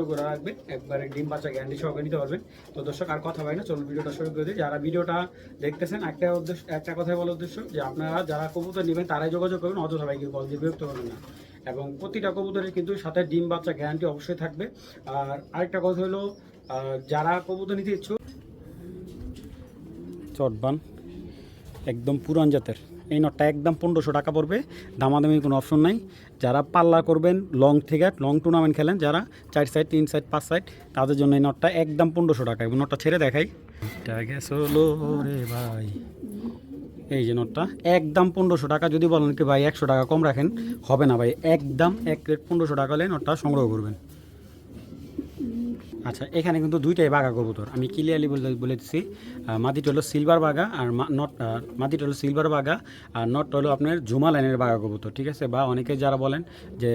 করে রাখবেন, একবারে ডিম বাচ্চা গ্যারান্টি সহকারে নিতে পারবেন। তো দর্শক আর কথা হয় না, চলুন ভিডিওটা শুরু করে দিই। যারা ভিডিওটা দেখতেছেন একটা কথাই বলার উদ্দেশ্য যে আপনারা যারা কবুতর নেবেন তারাই যোগাযোগ করবেন, অযথা ভাইকে কল দিয়ে বিরক্ত করবেন না। এবং প্রতিটা কবুতরের কিন্তু সাথে ডিম বাচ্চা গ্যারান্টি অবশ্যই থাকবে। আর আরেকটা কথা হলো, যারা কবুতর নিতে ইচ্ছুক, চটবান একদম পুরান জাতের এই নটটা একদম 1500 টাকা পড়বে, দামাদামি কোনো অপশন নাই। যারা পাল্লা করবেন, লং টুর্নামেন্ট খেলেন, যারা 4 সাইড 3 সাইড 5 সাইড, তাদের জন্য এই নটটা একদম 1500 টাকা। এবং নটটা ছেড়ে দেখাই, রে ভাই, এই যে নটটা একদম 1500 টাকা। যদি বলেন কি ভাই 100 টাকা কম রাখেন, হবে না ভাই, একদম এক রেট 1500 টাকা হলে নটটা সংগ্রহ করবেন। আচ্ছা, এখানে কিন্তু দুইটাই বাঘা কবুতর, আমি ক্লিয়ারলি বলে দিচ্ছি। মাদিটা হলো সিলভার বাঘা আর মাদিটা হলো সিলভার বাঘা, আর নটটা হলো আপনার ঝুমা লাইনের বাঘা কবুতর, ঠিক আছে। বা অনেকে যারা বলেন যে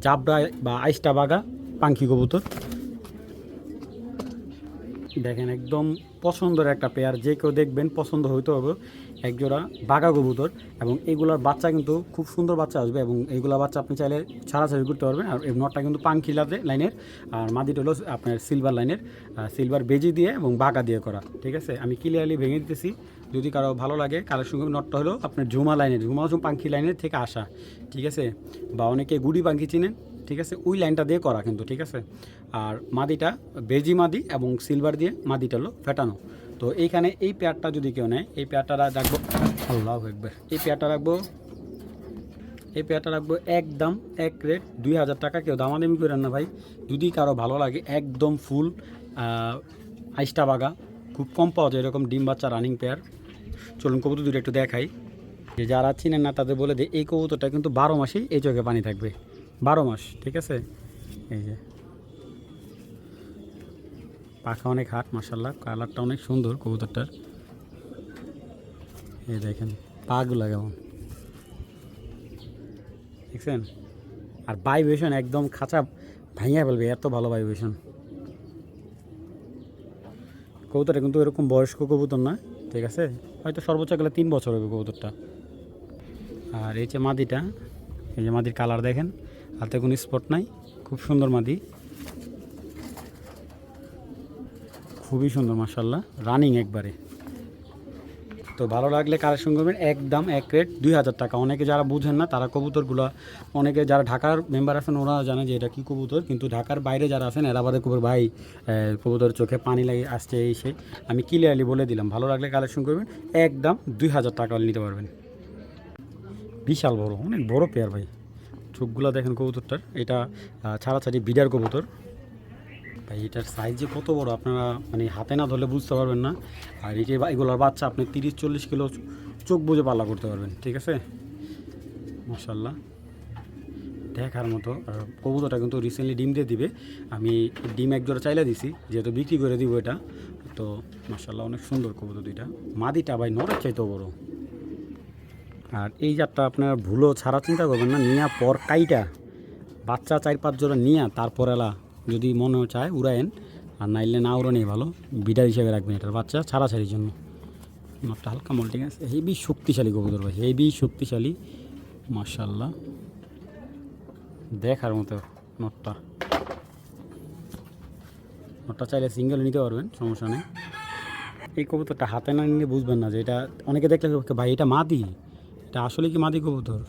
জাবরা বা আইস্টা বাঘা পাঙ্খি কবুতর, দেখেন একদম পছন্দের একটা পেয়ার, যে কেউ দেখবেন পছন্দ হইতে হবে। একজোড়া বাঘা কবুতর, এবং এইগুলোর বাচ্চা কিন্তু খুব সুন্দর বাচ্চা আসবে, এবং এইগুলোর বাচ্চা আপনি চাইলে ছাড়াছাড়ি করতে পারবেন। আর এই নটটা কিন্তু পাঙ্খি লাইনের, আর মাদিটা হলো আপনার সিলভার লাইনের, সিলভার বেজি দিয়ে এবং বাঘা দিয়ে করা, ঠিক আছে। আমি ক্লিয়ারলি ভেঙে দিতেছি, যদি কারো ভালো লাগে কালেকশন করবে। নটটা হলো আপনার ঝুমা লাইনের, পাঙ্খি লাইনের থেকে আসা, ঠিক আছে। বা অনেকে গুড়ি পাঙ্খি চিনেন, ঠিক আছে, ওই লাইনটা দিয়ে করা কিন্তু, ঠিক আছে। আর মাদিটা বেজি মাদি এবং সিলভার দিয়ে মাদিটা হলো ফেটানো। তো এইখানে এই পেয়ারটা যদি কেউ নেয়, এই পেয়ারটা রাখবো, আল্লাহ একবার, এই পেয়ারটা রাখবো একদম এক রেট 2000 টাকা। কেউ দামাদামি করেন না ভাই, যদি কারো ভালো লাগে একদম ফুল আইস্টা বাঘা, খুব কম পাওয়া যায় এরকম ডিম বাচ্চা রানিং পেয়ার। চলুন কবুতর দুটো একটু দেখাই। যে যারা চিনেন না তাদের বলে দিই, এই কবুতরটা কিন্তু 12 মাসেই এই চোখে পানি থাকবে, 12 মাস, ঠিক আছে। এই যে পাখা অনেক হাট, মাশাল্লাহ, কালারটা অনেক সুন্দর কবুতরটার। এই দেখেন পাগুলা কেমন, দেখছেন। আর ভাইব্রেশন একদম খাঁচা ভাঙিয়া ফেলবে, এত ভালো ভাইব্রেশন। কবুতরটা কিন্তু এরকম বয়স্ক কবুতর না, ঠিক আছে, হয়তো সর্বোচ্চ গেলে 3 বছর হবে কবুতরটা। আর এই যে মাদিটা, এই যে মাদির কালার দেখেন, হাতে কোনো স্পট নাই, খুব সুন্দর মাদি, খুবই সুন্দর মাশাল্লাহ, রানিং একবারে। তো ভালো লাগলে কালেকশন করবেন, একদম এক রেট 2000 টাকা। অনেকে যারা বুঝেন না তারা কবুতরগুলো, অনেকে যারা ঢাকার মেম্বার আছেন ওরা জানে যে এটা কী কবুতর, কিন্তু ঢাকার বাইরে যারা আছেন এরা বাদে কবুতর ভাই কবুতর চোখে পানি লাগে আসছে এই সে। আমি ক্লিয়ারলি বলে দিলাম, ভালো লাগলে কালেকশন করবেন, একদম 2000 টাকা নিতে পারবেন। বিশাল বড়, অনেক বড় পেয়ার ভাই, চোখগুলো দেখেন কবুতরটার। এটা ছাড়াছাড়ি বিডার কবুতর ভাই, এটার সাইজ যে কত বড় আপনারা মানে হাতে না ধরলে বুঝতে পারবেন না। আর এগুলোর বাচ্চা আপনি 30-40 কিলো চোখ বুঝে পাল্লা করতে পারবেন, ঠিক আছে। মাশাল্লাহ দেখার মতো। আর কবুতরটা কিন্তু রিসেন্টলি ডিম দিয়ে দিবে, আমি ডিম এক জোড়া চাইলে দিছি, যেহেতু বিক্রি করে দিব এটা। তো মাশাল্লাহ অনেক সুন্দর কবুতর দুইটা। মাদিটা ভাই নরের চাইতেও বড়। আর এই জাতটা আপনার ভুলও ছাড়া চিন্তা করবেন না, নিয়া পর কাইটা বাচ্চা 4-5 জোড়া নিয়া তারপর এলা যদি মনে চায় উড়ায়েন, আর নাইলে না উড়ানোই ভালো, বিডার হিসেবে রাখবেন এটার বাচ্চা ছাড়াছাড়ির জন্য। নটটা হালকা মোল্টিং আছে, হেভি শক্তিশালী কবুতর ভাই, হেভি শক্তিশালী মাশাল্লাহ, দেখার মতো নটটা। নটটা চাইলে সিঙ্গেল নিতে পারবেন, সমস্যা নেই। এই কবুতরটা হাতে না নিলে বুঝবেন না যে এটা, অনেকে দেখলে ভাই এটা মাদি, এটা আসলে কি মাদি কবুতর?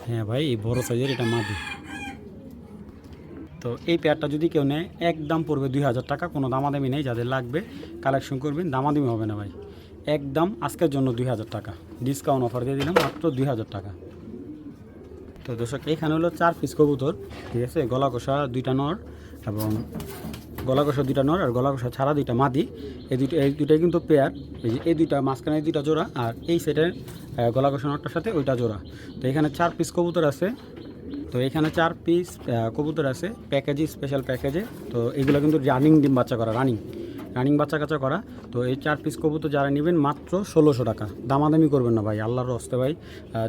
হ্যাঁ ভাই, এই বড় সাইজের এটা মাদি। তো এই পেয়ারটা যদি কেউ নেয় একদম পড়বে 2000 টাকা, কোনো দামাদামি নেই। যাদের লাগবে কালেকশন করবেন, দামাদামি হবে না ভাই, একদম আজকের জন্য 2000 টাকা ডিসকাউন্ট অফার দিয়ে দিলাম, মাত্র 2000 টাকা। তো দর্শক এখানে হলো 4 পিস কবুতর, ঠিক আছে, গলা কষা 2টা নর, এবং গলা কষা 2টা নর আর গলা কষা ছাড়া 2টা মাদি। এই দুটাই কিন্তু পেয়ার, এই দুইটা মাঝখানে 2টা জোড়া, আর এই সেটের গলা কষা নরটার সাথে ওইটা জোড়া। তো এখানে 4 পিস কবুতর আছে। তো এখানে 4 পিস কবুতর আছে প্যাকেজে, স্পেশাল প্যাকেজে। তো এগুলো কিন্তু রানিং ডিম বাচ্চা করা, রানিং বাচ্চা কাচ্চা করা। তো এই 4 পিস কবুতর যারা নেবেন মাত্র 1600 টাকা, দামাদামি করবেন না ভাই, আল্লাহর হস্তে ভাই।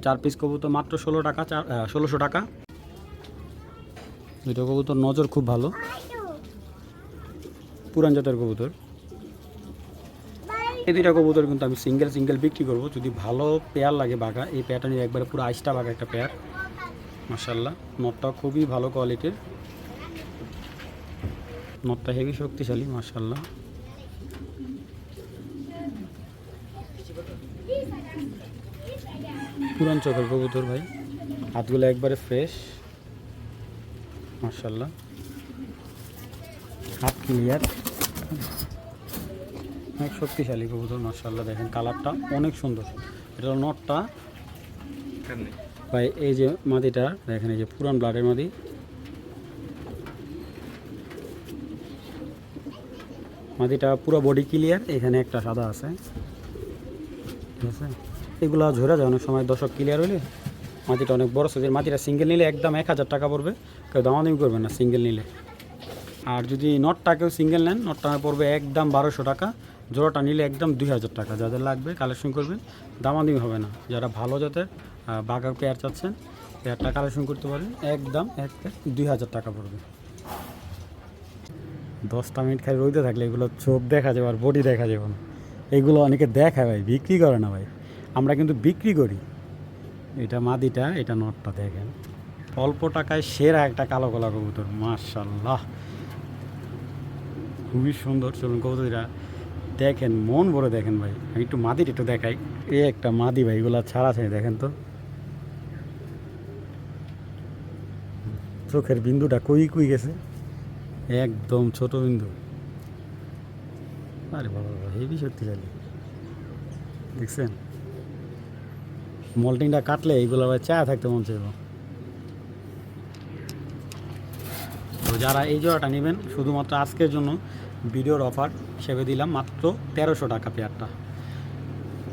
4 পিস কবুতর মাত্র 1600 টাকা। দুটো কবুতর নজর খুব ভালো, পুরান জাতের কবুতর। এই 2টা কবুতর কিন্তু আমি সিঙ্গেল বিক্রি করবো, যদি ভালো পেয়ার লাগে বাঘা, এই পেয়ারটা নিয়ে একবারে পুরো আইসটা বাঘা একটা পেয়ার। মাশাআল্লাহ। নটটা খুবই ভালো কোয়ালিটির, নটটা হেভি শক্তিশালী মাশাআল্লাহ। পুরান চোখের কবুতর ভাই, হাতগুলো একবারে ফ্রেশ মাশাআল্লাহ, হাত ক্লিয়ার, অনেক শক্তিশালী কবুতর মাশাআল্লাহ। দেখেন কালারটা অনেক সুন্দর। এটা হলো নটটা ভাই। এই যে মাদিটা দেখেন, এই যে পুরান ব্লাডের মাদি, মাদিটা পুরো বডি ক্লিয়ার, এখানে একটা সাদা আছে, ঠিক আছে। এগুলো ঝরে যায় অনেক সময় দর্শক, ক্লিয়ার হলে মাটিটা অনেক বড় সাইজের। মাটিটা সিঙ্গেল নিলে একদম 1000 টাকা পড়বে, কেউ দামাদামি করবে না সিঙ্গেল নিলে। আর যদি নটটা কেউ সিঙ্গেল নেন, নটটা পড়বে একদম 1200 টাকা, জোড়াটা নিলে একদম 2000 টাকা। যাদের লাগবে কালেকশন করবেন, দামাদামি হবে না। যারা ভালো জাতের বাঘা পেয়ার চাচ্ছেন, পেয়ারটা কালেকশন করতে পারেন, একদম 2000 টাকা পড়বে। 10টা মিনিট খালি রইতে থাকলে এগুলো চোখ দেখা যাবে আর বডি দেখা যাবে না। এগুলো অনেকে দেখায় ভাই, বিক্রি করে না ভাই, আমরা কিন্তু বিক্রি করি। এটা মাদিটা, এটা নটটা দেখেন, অল্প টাকায় সেরা একটা কালো গলা কবুতর মাশাআল্লাহ, খুবই সুন্দর। চলুন কবুতরটা দেখেন, মন ভরে দেখেন ভাই। আমি একটু মাদিটা একটু দেখাই। এই একটা মাদি ভাই, এগুলো ছাড়া আছে দেখেন তো, চোখের বিন্দুটা কুই গেছে, একদম ছোট বিন্দু। আরে বাবা হেভি শক্তিশালী, দেখছেন মল্টিংটা কাটলে এইগুলো আবার চা থাকতে মন চাইব। তো যারা এই জোড়াটা নেবেন, শুধুমাত্র আজকের জন্য ভিডিওর অফার হিসেবে দিলাম মাত্র 1300 টাকা পেয়ারটা,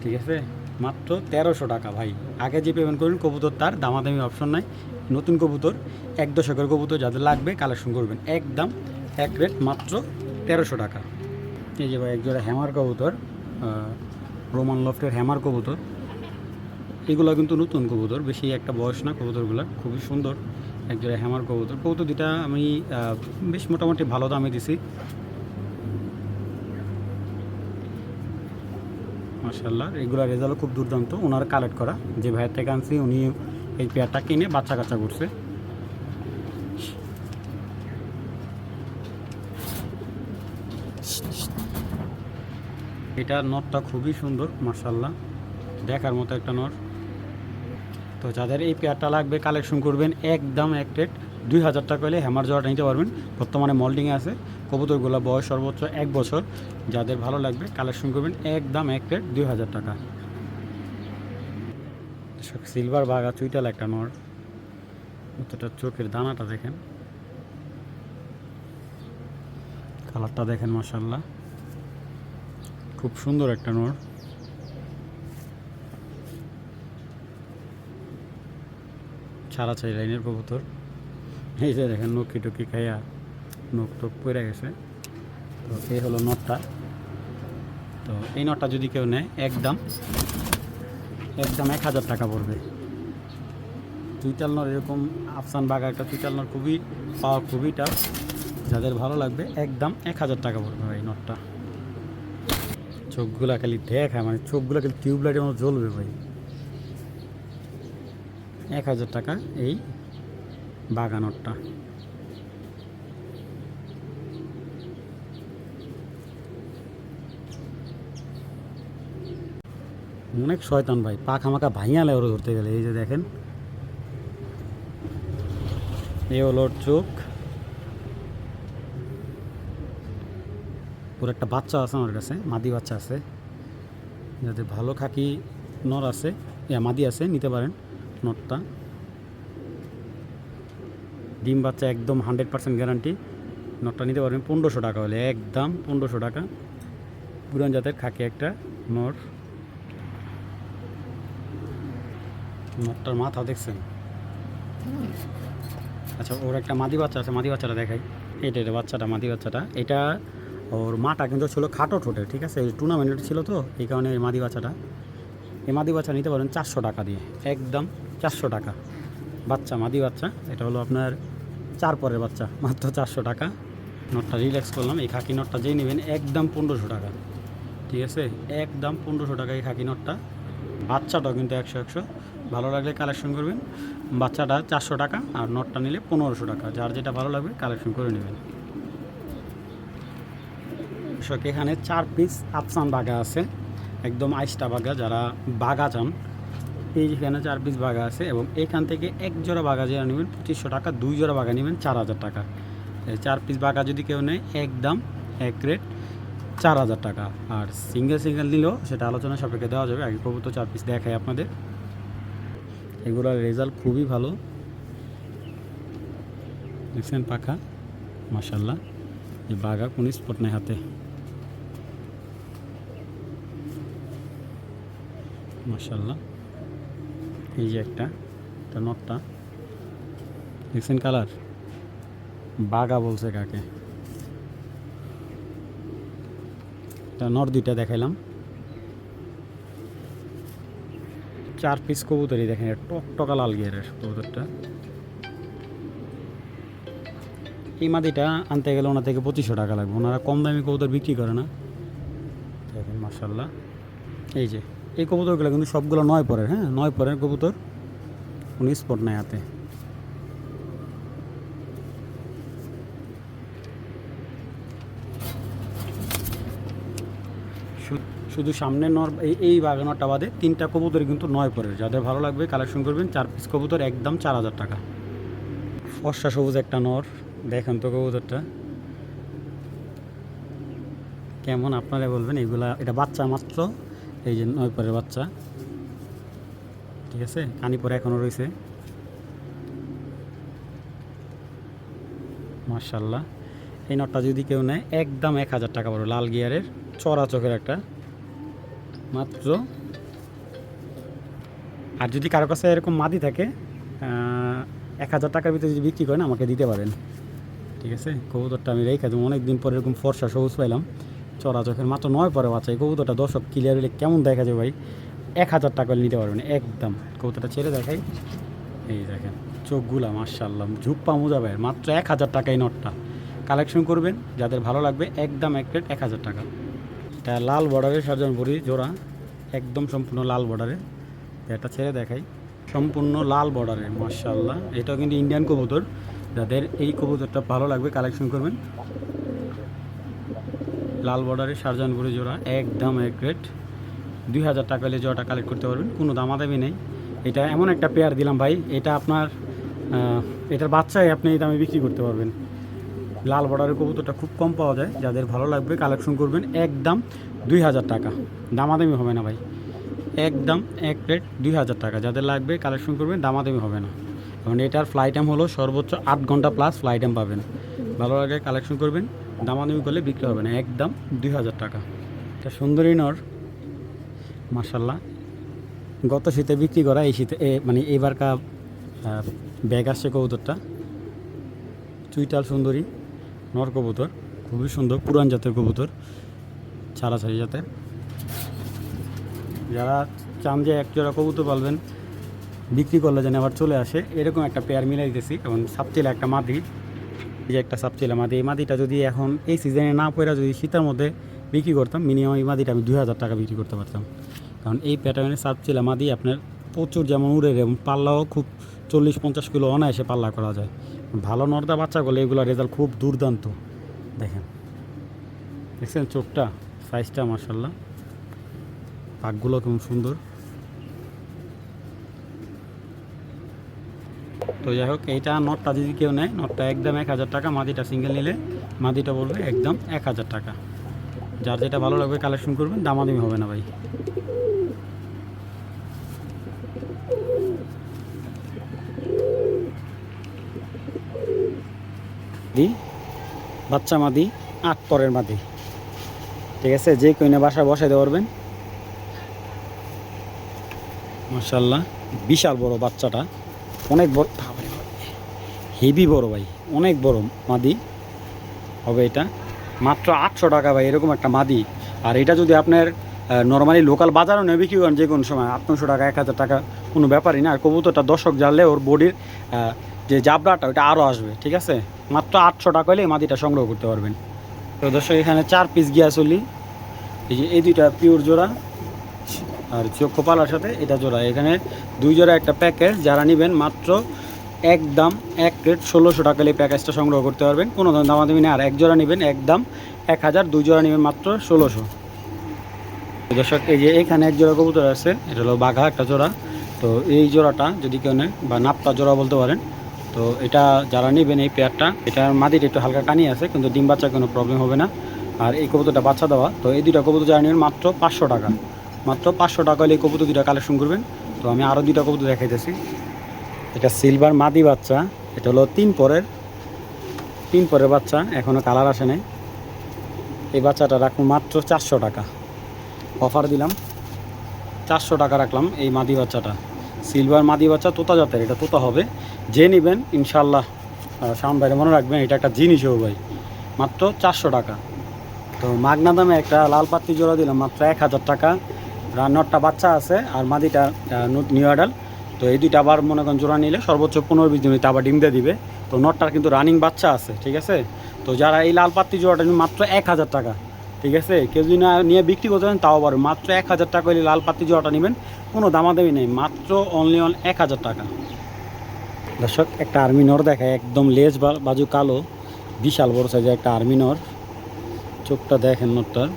ঠিক আছে। মাত্র 1300 টাকা ভাই। আগে যে পেমেন্ট করবেন কবুতর তার দামাদামি অপশন নাই। নতুন কবুতর, 1 দশকের কবুতর যাদের লাগবে কালেকশন করবেন, একদম এক রেট মাত্র 1300 টাকা। এই যে ভাই এক জোড়া হ্যামার কবুতর, রোমান লফটের হ্যামার কবুতর। এগুলো কিন্তু নতুন কবুতর, বেশি একটা বয়স না কবুতরগুলো, খুবই সুন্দর। একজোড়া হ্যামার কবুতর, কবুতর দুটা আমি বেশ মোটামুটি ভালো দামে দিছি মাশাআল্লাহ। এগুলো রেজাল্ট খুব দুর্দান্ত। ওনার কালেক্ট করা, যে ভাইয়ের থেকে আনছি উনি এই পেয়ারটা কিনে বাচ্চা কাচ্চা করছে। এটা নটটা খুবই সুন্দর মাশাআল্লাহ, দেখার মতো একটা নট। তো যাদের এই পেয়ারটা লাগবে কালেকশন করবেন, একদম এক রেট 2000 টাকা হলে হ্যামার জোড়াটা নিতে পারবেন। বর্তমানে মল্টিংয়ে আছে কবুতরগুলো, বয়স সর্বোচ্চ 1 বছর। যাদের ভালো লাগবে কালেকশন করবেন, একদম এক রেট 2000 টাকা। সিলভার বাঘা চুইটাল একটা নর, অতটা চোখের দানাটা দেখেন, কালারটা দেখেন মাশাআল্লাহ, খুব সুন্দর একটা নর। ছাড়া চাই লাইনের কবুতর। এই যে দেখেন নকি টকি খাইয়া নখ টক পড়ে গেছে। তো এই হলো নটটা। তো এই নটটা যদি কেউ নেয়, একদম 1000 টাকা পড়বে। চুইটাল নর, এরকম আফসান বাঘা একটা চুইটাল নর খুবই পাওয়া, খুবই টাফ। যাদের ভালো লাগবে একদম 1000 টাকা পড়বে ভাই নটটা। চোখগুলা খালি দেখায়, মানে চোখগুলো খালি টিউবলাইটের মতো জ্বলবে ভাই। 1000 টাকা এই বাঘা নটটা। অনেক শয়তান ভাই, পাখা মাখা ভাইয়া লেওরে ধরতে গেলে। এই যে দেখেন, এই হলো চোখ, ওর একটা বাচ্চা আছে আমার কাছে, মাদি বাচ্চা আছে। যাদের ভালো খাকি নর আছে, মাদি আছে, নিতে পারেন নটটা। ডিম বাচ্চা একদম 100% গ্যারান্টি। নটটা নিতে পারবেন 1500 টাকা হলে, একদম 1500 টাকা। পুরান জাতের খাকি একটা নর। নটটার মাথা দেখছেন? আচ্ছা, ওর একটা মাদি বাচ্চা আছে, মাদি বাচ্চাটা দেখাই। এটা বাচ্চাটা, মাদি বাচ্চাটা। এটা ওর মাটা কিন্তু ছিল খাটো ঠোঁটে, ঠিক আছে। টুর্নামেন্ট ছিল তো, এই কারণে এই মাদি বাচ্চাটা। এই মাদি বাচ্চা নিতে পারেন 400 টাকা দিয়ে, একদম 400 টাকা। বাচ্চা, মাদি বাচ্চা। এটা হলো আপনার 4 পরের বাচ্চা, মাত্র 400 টাকা। নটটা রিল্যাক্স করলাম। এই খাকি নটটা যেই নেবেন একদম 1500 টাকা, ঠিক আছে। একদম 1500 টাকা এই খাকি নটটা। বাচ্চাটাও কিন্তু 100 ভালো লাগলে কালেকশন করবেন। বাচ্চাটা 400 টাকা আর নটটা নিলে 1500 টাকা, যার যেটা ভালো লাগবে কালেকশন করে নেবেন। এখানে 4 পিস আফসান বাঘা আছে, একদম আইসটা বাঘা, যারা বাঘা চান এইখানে 4 পিস বাঘা আছে। এবং এখান থেকে এক জোড়া বাঘা যারা নেবেন 2500 টাকা, 2 জোড়া বাঘা নেবেন 4000 টাকা। 4 পিস বাঘা যদি কেউ নেয় একদম এক রেট 4000 টাকা। আর সিঙ্গেল নিলেও সেটা আলোচনা সাপেক্ষে দেওয়া যাবে। আগে কবুতর 4 পিস দেখাই আপনাদের। এগুলোর রেজাল্ট খুবই ভালো, দেখছেন পাখা মাশাল্লাহ। এই বাঘা কোন স্পট নেই হাতে, মাশাল্লাহ। এই যে একটা নটটা দেখছেন কালার, বাঘা বলছে কাকে। নর দুইটা দেখাইলাম। 4 পিস কবুতরই দেখেন, টকটকা লাল গিয়ারের কবুতরটা। এই মাদিটা আনতে গেলে ওনার থেকে 2500 টাকা লাগবে, ওনারা কম দামি কবুতর বিক্রি করে না। দেখেন মাশাল্লাহ। এই যে এই কবুতরগুলো কিন্তু সবগুলো 9 পরের, হ্যাঁ 9 পরের কবুতর, কোনো স্পট নাই হাতে। শুধু সামনের নর এই বাগানটা বাদে 3টা কবুতর কিন্তু 9 পরের, যাদের ভালো লাগবে কালেকশন করবেন। 4 পিস কবুতর একদম 4000 টাকা। ফর্সা সবুজ একটা নর, দেখেন তো কবুতরটা কেমন, আপনারা বলবেন। এটা বাচ্চা মাত্র, এই যে 9 পরের বাচ্চা, ঠিক আছে। কানি পরে এখনও রয়েছে মাশাল্লাহ। এই নটটা যদি কেউ নেয় একদম 1000 টাকা পড়বে, লাল গিয়ারের চড়া চোখের একটা মাত্র। আর যদি কারো কাছে এরকম মাদি থাকে 1000 টাকার ভিতরে যদি বিক্রি করেন আমাকে দিতে পারেন, ঠিক আছে। কবুতরটা আমি রেখে দেবো, অনেকদিন পরে এরকম ফর্সা সবুজ পাইলাম চড়া চোখের, মাত্র 9 পরে বাচ্চা। এই কবুতরটা দর্শক ক্লিয়ার হলে কেমন দেখা যায় ভাই, 1000 টাকা নিতে পারবেন একদম। কবুতরটা ছেড়ে দেখাই, এই দেখেন চোখগুলা মাশাআল্লাহ, ঝুপ্পা মোজা ভাইয়ের, মাত্র 1000 টাকা এই নটটা। কালেকশন করবেন, যাদের ভালো লাগবে একদম এক রেট 1000 টাকা। এটা লাল বর্ডারের শাহজাহানপুরি জোড়া, একদম সম্পূর্ণ লাল বর্ডারে। এটা ছেড়ে দেখাই, সম্পূর্ণ লাল বর্ডারে মাশাআল্লাহ। এটাও কিন্তু ইন্ডিয়ান কবুতর, যাদের এই কবুতরটা ভালো লাগবে কালেকশন করবেন। লাল বর্ডারের শাহজাহানপুরি জোড়া একদম এক রেট 2000 টাকা হলে জোড়াটা কালেক্ট করতে পারবেন, কোনো দামাদামি নেই। এটা এমন একটা পেয়ার দিলাম ভাই, এটা আপনার এটার বাচ্চাই আপনি এই দামে বিক্রি করতে পারবেন। লাল বর্ডারের কবুতরটা খুব কম পাওয়া যায়, যাদের ভালো লাগবে কালেকশন করবেন একদম 2000 টাকা, দামাদামি হবে না ভাই, একদম এক প্লেট 2000 টাকা। যাদের লাগবে কালেকশন করবেন, দামাদামি হবে না। কারণ এটার ফ্লাইট টাইম হলো সর্বোচ্চ 8 ঘন্টা প্লাস ফ্লাইট টাইম পাবেন। ভালো লাগে কালেকশন করবেন, দামাদামি করলে বিক্রি হবে না, একদম 2000 টাকা। এটা সুন্দরী নর মাশাল্লাহ, গত শীতে বিক্রি করা, এই শীতে মানে এবারকার ব্যাগ আসছে কবুতরটা। চুইটাল সুন্দরী নর কবুতর, খুবই সুন্দর, পুরান জাতের কবুতর, ছাড়াছাড়ি জাতের। যারা চান যে এক জোড়া কবুতর পালবেন, বিক্রি করলে যেন আবার চলে আসে, এরকম একটা পেয়ার মিলাই দিতেছি। এবং সাপচিলা একটা মাদি, এই যে একটা সাপচিলা মাদি, এই মাদিটা যদি এখন এই সিজনে না পড়া যদি শীতের মধ্যে বিক্রি করতাম, মিনিমাম এই মাদিটা আমি 2000 টাকা বিক্রি করতে পারতাম। কারণ এই প্যাটার্নের সাপচিলা মাদি আপনার প্রচুর যেমন উড়ে, এবং পাল্লাও খুব 40-50 কিলো অনায়াসে পাল্লা করা যায়। ভালো নর্দা বাচ্চা করলে এগুলো রেজাল্ট খুব দুর্দান্ত। দেখছেন চোখটা, সাইজটা মাশাল্লাহ, পাকগুলো কেমন সুন্দর। তো যাই হোক, এইটা নটটা যদি কেউ নেয়, নটটা একদম 1000 টাকা, মাদিটা সিঙ্গেল নিলে মাদিটা বলবে একদম 1000 টাকা। যার যেটা ভালো লাগবে কালেকশন করবেন, দামাদামি হবে না ভাই। বাচ্চা মাদি, 8 পরের মাদি, ঠিক আছে। যে কইনে বাসায় বসাইতে পারবেন মাশাল্লাহ। বিশাল বড় বাচ্চাটা, অনেক বড়, হেভি বড় ভাই, অনেক বড় মাদি হবে এটা। মাত্র 800 টাকা ভাই এরকম একটা মাদি। আর এটা যদি আপনার নর্মালি লোকাল বাজারও নেবে বিক্রি করেন যে কোনো সময় 800 টাকা 1000 টাকা কোনো ব্যাপারই না। আর কবুতরটা দর্শক জানলে ওর বডির যে জাবড়াটা ওটা আরও আসবে, ঠিক আছে। মাত্র 800 টাকা হলে এই মাদিটা সংগ্রহ করতে পারবেন। তো দর্শক এখানে 4 পিস গিয়া চলি, এই যে এই দুইটা পিওর জোড়া, আর চক্ষু পালার সাথে এটা জোড়া। এখানে 2 জোড়া একটা প্যাকেজ, যারা নেবেন মাত্র একদম 1 রেট 1600 টাকা এই প্যাকেজটা সংগ্রহ করতে পারবেন, কোনো ধরনের দামাদামি নেই। আর 1 জোড়া নেবেন একদম 1000, 2 জোড়া নেবেন মাত্র 1600। দর্শক এই যে এখানে 1 জোড়া কবুতর আছে, এটা হলো বাঘা একটা জোড়া। তো এই জোড়াটা যদি কেউ নেয়, বা নাপটা জোড়া বলতে পারেন, তো এটা যারা নেবেন এই পেয়ারটা, এটার মাদির একটু হালকা টানি আছে, কিন্তু ডিম বাচ্চা কোনো প্রবলেম হবে না। আর এই কবুতরটা বাচ্চা দেওয়া। তো এই দুইটা কবুতর যারা নেবেন মাত্র 500 টাকা, মাত্র 500 টাকা হলে এই কবুতর দুইটা কালেকশন করবেন। তো আমি আরও 2টা কবুতর দেখাইতেছি। এটা সিলভার মাদি বাচ্চা, এটা হলো 3 পরের বাচ্চা, এখনও কালার আসে নাই। এই বাচ্চাটা রাখুন মাত্র 400 টাকা, অফার দিলাম 400 টাকা রাখলাম এই মাদি বাচ্চাটা। সিলভার মাদি বাচ্চা, তোতা জাতের, এটা তোতা হবে। যে নেবেন ইনশাল্লাহ শাওন ভাইরে মনে রাখবেন, এটা একটা জিনিসও ভাই, মাত্র 400 টাকা। তো মাগনা দামে একটা লাল পাত্তি জোড়া দিলাম মাত্র 1000 টাকা। রান্নারটা বাচ্চা আছে আর মাদিটা নিউ অ্যাডাল। তো এই দুইটা আবার মনে করেন জোড়া নিলে সর্বোচ্চ 15-20 দিন আবার ডিম দিয়ে দিবে। তো নটটার কিন্তু রানিং বাচ্চা আছে, ঠিক আছে। তো যারা এই লাল পাত্তি জোড়াটা নিন মাত্র 1000 টাকা, ঠিক আছে। কেউ যদি না নিয়ে বিক্রি করতে পারেন তাও পারবে, মাত্র 1000 টাকা হলে লাল পাত্তি জোড়াটা নেবেন, কোনো দামাদামি নেই, মাত্র অনলি 1000 টাকা। দর্শক একটা আর্মি নর দেখায়, একদম লেজ বাজু কালো, বিশাল বড় সাইজের একটা আর্মি নর। চোখটা দেখেন নটটার।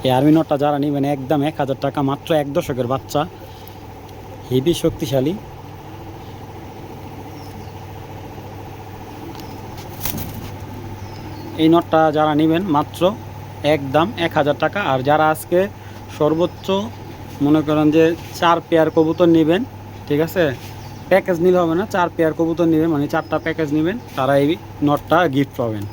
এই আর্মি নটটা যারা নেবেন একদম 1000 টাকা, মাত্র 1 দশকের বাচ্চা, হেভি শক্তিশালী। এই নটটা যারা নেবেন মাত্র একদম 1000 টাকা। আর যারা আজকে সর্বোচ্চ মনে করেন যে 4 পেয়ার কবুতর নেবেন, ঠিক আছে, প্যাকেজ নিলে হবে না, 4 পেয়ার কবুতর নেবেন, মানে 4টা প্যাকেজ নেবেন, তারা এই নটটা গিফট পাবেন।